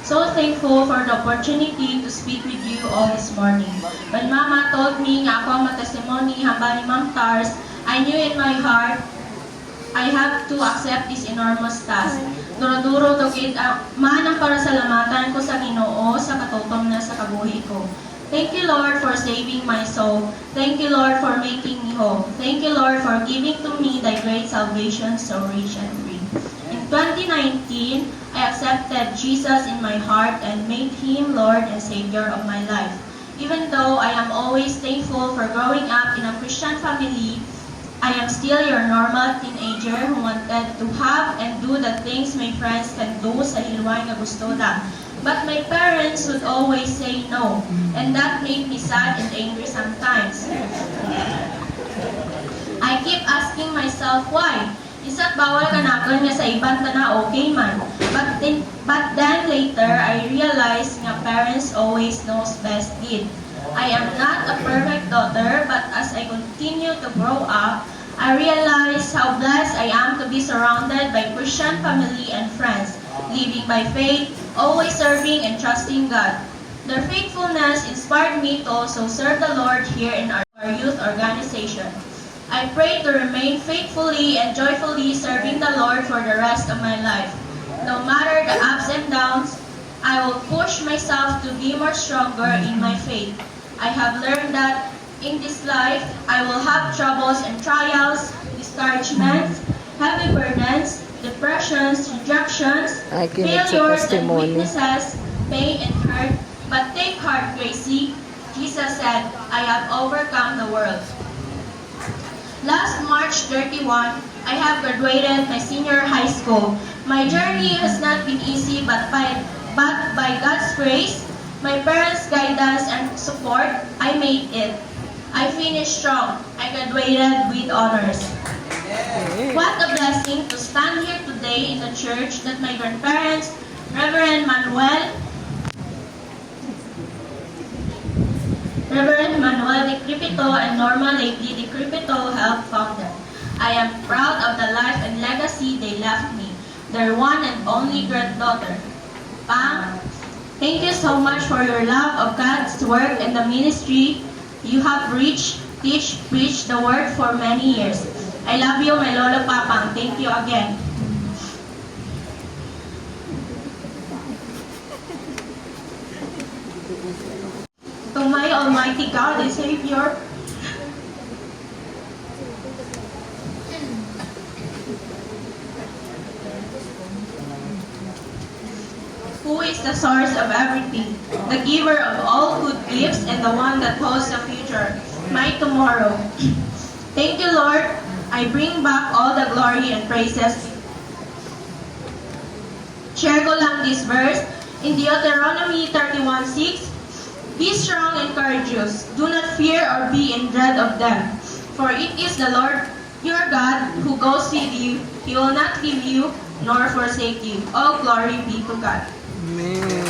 So thankful for the opportunity to speak with you all this morning. When Mama told me nga ako ang matestimony hamba ni Ma'am Tars, I knew in my heart I have to accept this enormous task. Duro-duro to gid manang para salamatan ko sa Ginoo sa katutom na sa kabuhi ko. Thank you, Lord, for saving my soul. Thank you, Lord, for making me whole. Thank you, Lord, for giving to me thy great salvation so rich and free. In 2019, I accepted Jesus in my heart and made him Lord and Savior of my life. Even though I am always thankful for growing up in a Christian family, I am still your normal teenager who wanted to have and do the things my friends can do sa hilway nga gusto lang. But my parents would always say no, and that made me sad and angry sometimes. I keep asking myself why. Isa't bawal ka na nga sa ibang tana okay man. But then later, I realized nga parents always knows best kid. I am not a perfect daughter, but as I continue to grow up, I realize how blessed I am to be surrounded by Christian family and friends, living by faith, always serving and trusting God. Their faithfulness inspired me to also serve the Lord here in our youth organization. I pray to remain faithfully and joyfully serving the Lord for the rest of my life. No matter the ups and downs, I will push myself to be more stronger in my faith. I have learned that in this life, I will have troubles and trials, discouragements, heavy burdens, depressions, rejections, failures and weaknesses, pain and hurt. But take heart, Gracie. Jesus said, I have overcome the world. Last March 31, I have graduated my senior high school. My journey has not been easy, but by God's grace, my parents' guidance and support, I made it. I finished strong. I graduated with honors. What a blessing to stand here today in the church that my grandparents, Reverend Manuel De Cripito and Norma Lady De Cripito helped found them. I am proud of the life and legacy they left me, their one and only granddaughter. Pang, thank you so much for your love of God's work and the ministry you have preached the word for many years. I love you, my Lolo Papang. Thank you again. To my Almighty God and Savior, who is the source of everything, the giver of all good gifts, and the one that holds the future, my tomorrow. Thank you, Lord. I bring back all the glory and praises. Share ko lang this verse in Deuteronomy 31:6. Be strong and courageous. Do not fear or be in dread of them. For it is the Lord your God who goes with you. He will not leave you nor forsake you. All glory be to God. Amen.